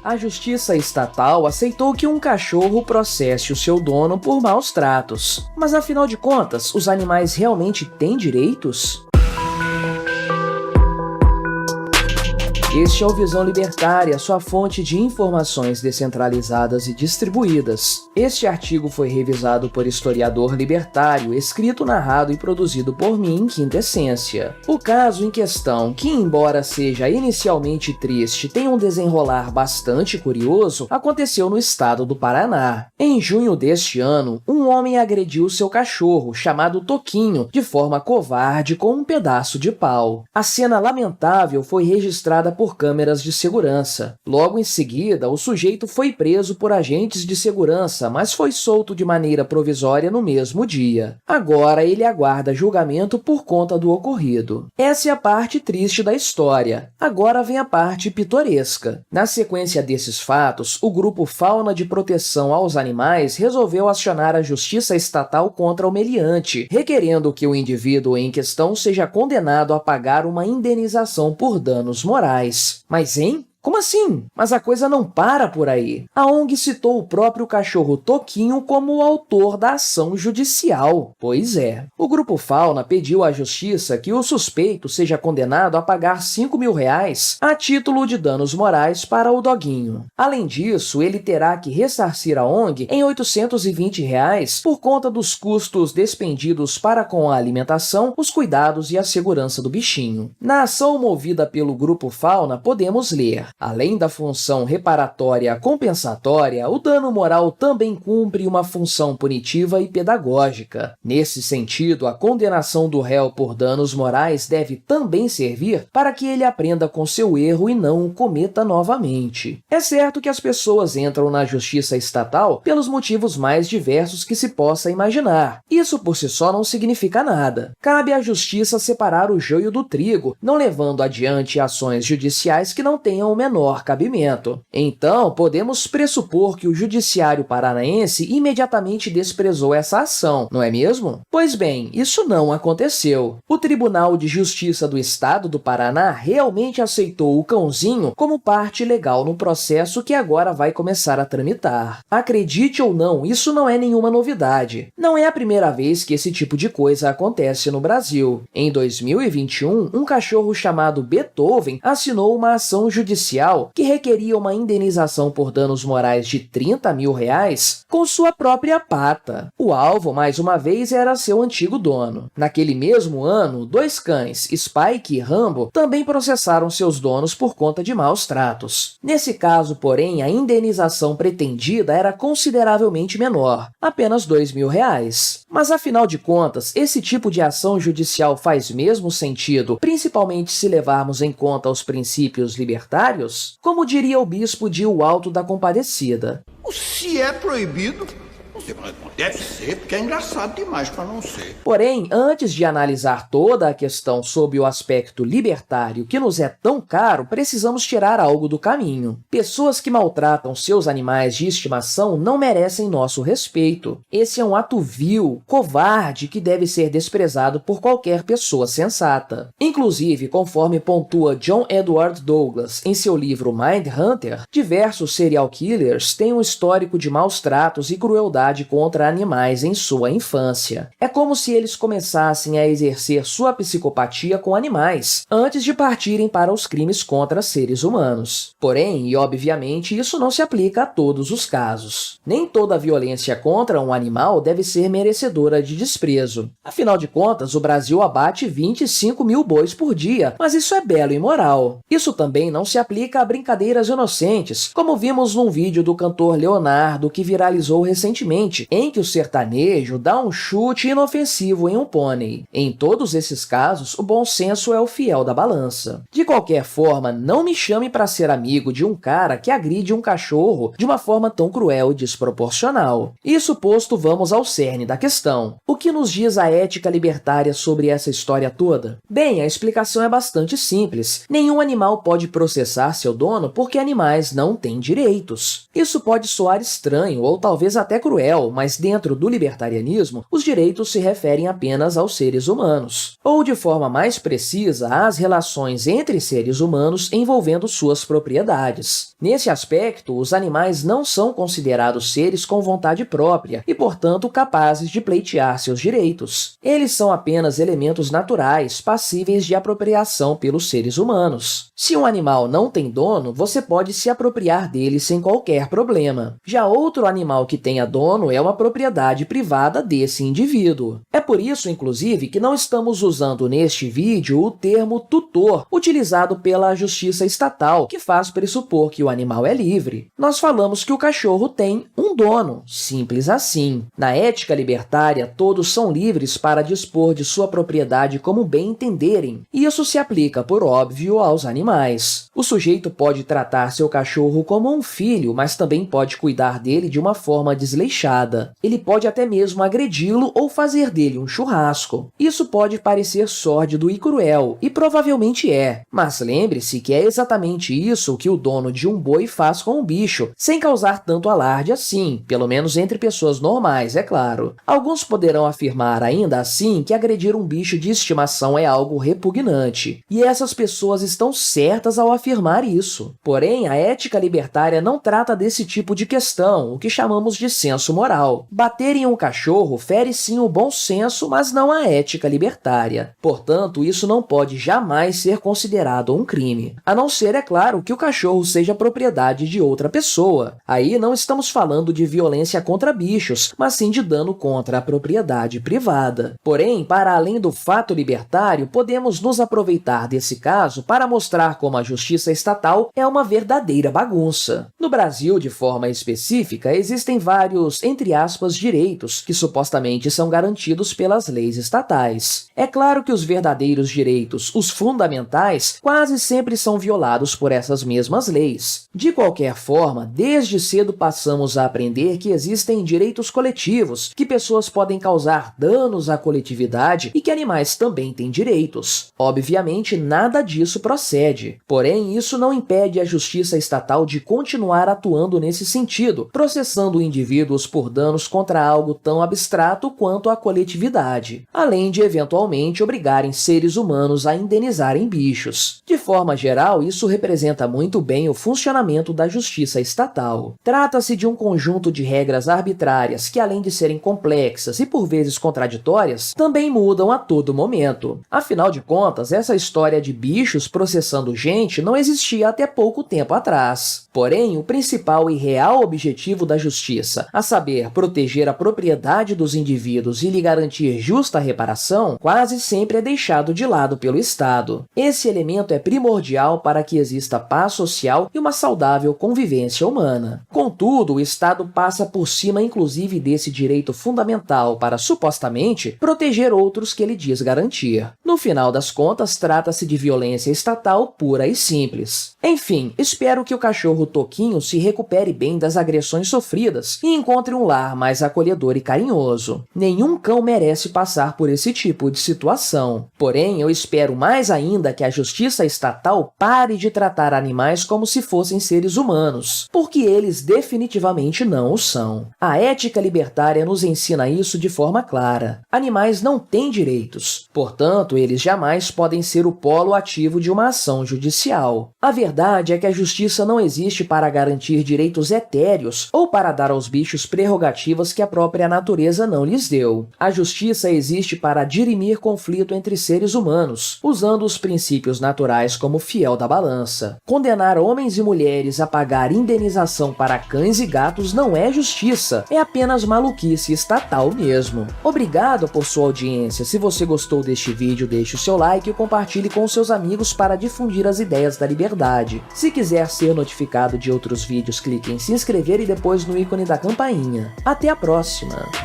A justiça estatal aceitou que um cachorro processe o seu dono por maus tratos. Mas afinal de contas, os animais realmente têm direitos? Este é o Visão Libertária, sua fonte de informações descentralizadas e distribuídas. Este artigo foi revisado por historiador libertário, escrito, narrado e produzido por mim, Quinta Essência. O caso em questão, que embora seja inicialmente triste, tem um desenrolar bastante curioso, aconteceu no estado do Paraná. Em junho deste ano, um homem agrediu seu cachorro, chamado Toquinho, de forma covarde com um pedaço de pau. A cena lamentável foi registrada por câmeras de segurança. Logo em seguida, o sujeito foi preso por agentes de segurança, mas foi solto de maneira provisória no mesmo dia. Agora ele aguarda julgamento por conta do ocorrido. Essa é a parte triste da história. Agora vem a parte pitoresca. Na sequência desses fatos, o grupo Fauna de Proteção aos Animais resolveu acionar a justiça estatal contra o meliante, requerendo que o indivíduo em questão seja condenado a pagar uma indenização por danos morais. Mas, hein? Como assim? Mas a coisa não para por aí. A ONG citou o próprio cachorro Toquinho como o autor da ação judicial. Pois é. O Grupo Fauna pediu à justiça que o suspeito seja condenado a pagar R$5.000 a título de danos morais para o doguinho. Além disso, ele terá que ressarcir a ONG em R$820 por conta dos custos despendidos para com a alimentação, os cuidados e a segurança do bichinho. Na ação movida pelo Grupo Fauna, podemos ler: além da função reparatória compensatória, o dano moral também cumpre uma função punitiva e pedagógica. Nesse sentido, a condenação do réu por danos morais deve também servir para que ele aprenda com seu erro e não o cometa novamente. É certo que as pessoas entram na justiça estatal pelos motivos mais diversos que se possa imaginar. Isso por si só não significa nada. Cabe à justiça separar o joio do trigo, não levando adiante ações judiciais que não tenham o menor cabimento. Então, podemos pressupor que o judiciário paranaense imediatamente desprezou essa ação, não é mesmo? Pois bem, isso não aconteceu. O Tribunal de Justiça do Estado do Paraná realmente aceitou o cãozinho como parte legal no processo que agora vai começar a tramitar. Acredite ou não, isso não é nenhuma novidade. Não é a primeira vez que esse tipo de coisa acontece no Brasil. Em 2021, um cachorro chamado Beethoven assinou uma ação judicial que requeria uma indenização por danos morais de R$30.000 com sua própria pata. O alvo, mais uma vez, era seu antigo dono. Naquele mesmo ano, 2 cães, Spike e Rambo, também processaram seus donos por conta de maus tratos. Nesse caso, porém, a indenização pretendida era consideravelmente menor, apenas R$2.000. Mas, afinal de contas, esse tipo de ação judicial faz mesmo sentido, principalmente se levarmos em conta os princípios libertários? Como diria o bispo de O Alto da Compadecida: se é proibido, deve ser, porque é engraçado demais para não ser. Porém, antes de analisar toda a questão sob o aspecto libertário que nos é tão caro, precisamos tirar algo do caminho. Pessoas que maltratam seus animais de estimação não merecem nosso respeito. Esse é um ato vil, covarde, que deve ser desprezado por qualquer pessoa sensata. Inclusive, conforme pontua John Edward Douglas em seu livro Mindhunter, diversos serial killers têm um histórico de maus tratos e crueldade contra animais em sua infância. É como se eles começassem a exercer sua psicopatia com animais, antes de partirem para os crimes contra seres humanos. Porém, e obviamente, isso não se aplica a todos os casos. Nem toda violência contra um animal deve ser merecedora de desprezo. Afinal de contas, o Brasil abate 25.000 bois por dia, mas isso é belo e moral. Isso também não se aplica a brincadeiras inocentes, como vimos num vídeo do cantor Leonardo que viralizou recentemente, em que o sertanejo dá um chute inofensivo em um pônei. Em todos esses casos, o bom senso é o fiel da balança. De qualquer forma, não me chame para ser amigo de um cara que agride um cachorro de uma forma tão cruel e desproporcional. Isso posto, vamos ao cerne da questão. O que nos diz a ética libertária sobre essa história toda? Bem, a explicação é bastante simples. Nenhum animal pode processar seu dono porque animais não têm direitos. Isso pode soar estranho ou talvez até cruel, cruel, mas dentro do libertarianismo, os direitos se referem apenas aos seres humanos, ou de forma mais precisa, às relações entre seres humanos envolvendo suas propriedades. Nesse aspecto, os animais não são considerados seres com vontade própria e, portanto, capazes de pleitear seus direitos. Eles são apenas elementos naturais, passíveis de apropriação pelos seres humanos. Se um animal não tem dono, você pode se apropriar dele sem qualquer problema. Já outro animal que tenha dono é uma propriedade privada desse indivíduo. É por isso, inclusive, que não estamos usando neste vídeo o termo tutor, utilizado pela justiça estatal, que faz pressupor que o animal é livre. Nós falamos que o cachorro tem um dono, simples assim. Na ética libertária, todos são livres para dispor de sua propriedade como bem entenderem, e isso se aplica, por óbvio, aos animais. O sujeito pode tratar seu cachorro como um filho, mas também pode cuidar dele de uma forma desleixada. Ele pode até mesmo agredi-lo ou fazer dele um churrasco. Isso pode parecer sórdido e cruel, e provavelmente é, mas lembre-se que é exatamente isso que o dono de um boi faz com o bicho, sem causar tanto alarde assim, pelo menos entre pessoas normais, é claro. Alguns poderão afirmar ainda assim que agredir um bicho de estimação é algo repugnante, e essas pessoas estão certas ao afirmar isso. Porém, a ética libertária não trata desse tipo de questão, o que chamamos de senso moral. Bater em um cachorro fere sim o bom senso, mas não a ética libertária. Portanto, isso não pode jamais ser considerado um crime. A não ser, é claro, que o cachorro seja propriedade de outra pessoa. Aí não estamos falando de violência contra bichos, mas sim de dano contra a propriedade privada. Porém, para além do fato libertário, podemos nos aproveitar desse caso para mostrar como a justiça estatal é uma verdadeira bagunça. No Brasil, de forma específica, existem vários, entre aspas, direitos que supostamente são garantidos pelas leis estatais. É claro que os verdadeiros direitos, os fundamentais, quase sempre são violados por essas mesmas leis. De qualquer forma, desde cedo passamos a aprender que existem direitos coletivos, que pessoas podem causar danos à coletividade e que animais também têm direitos. Obviamente, nada disso procede. Porém, isso não impede a justiça estatal de continuar atuando nesse sentido, processando indivíduos por danos contra algo tão abstrato quanto a coletividade, além de eventualmente obrigarem seres humanos a indenizarem bichos. De forma geral, isso representa muito bem o funcionamento da justiça estatal. Trata-se de um conjunto de regras arbitrárias que, além de serem complexas e por vezes contraditórias, também mudam a todo momento. Afinal de contas, essa história de bichos processando gente não existia até pouco tempo atrás. Porém, o principal e real objetivo da justiça, a saber, proteger a propriedade dos indivíduos e lhe garantir justa reparação, quase sempre é deixado de lado pelo Estado. Esse elemento é primordial para que exista paz social e uma saudável convivência humana. Contudo, o Estado passa por cima inclusive desse direito fundamental para, supostamente, proteger outros que ele diz garantir. No final das contas, trata-se de violência estatal pura e simples. Enfim, espero que o cachorro Toquinho se recupere bem das agressões sofridas e encontre um lar mais acolhedor e carinhoso. Nenhum cão merece passar por esse tipo de situação. Porém, eu espero mais ainda que a justiça estatal pare de tratar animais como se fossem seres humanos, porque eles definitivamente não o são. A ética libertária nos ensina isso de forma clara. Animais não têm direitos, portanto, eles jamais podem ser o polo ativo de uma ação judicial. A verdade é que a justiça não existe para garantir direitos etéreos ou para dar aos bichos prerrogativas que a própria natureza não lhes deu. A justiça existe para dirimir conflito entre seres humanos, usando os princípios naturais como fiel da balança. Condenar homens e mulheres a pagar indenização para cães e gatos não é justiça, é apenas maluquice estatal mesmo. Obrigado por sua audiência. Se você gostou deste vídeo, deixe o seu like e compartilhe com seus amigos para difundir as ideias da liberdade. Se quiser ser notificado de outros vídeos, clique em se inscrever e depois no ícone da campainha. Até a próxima!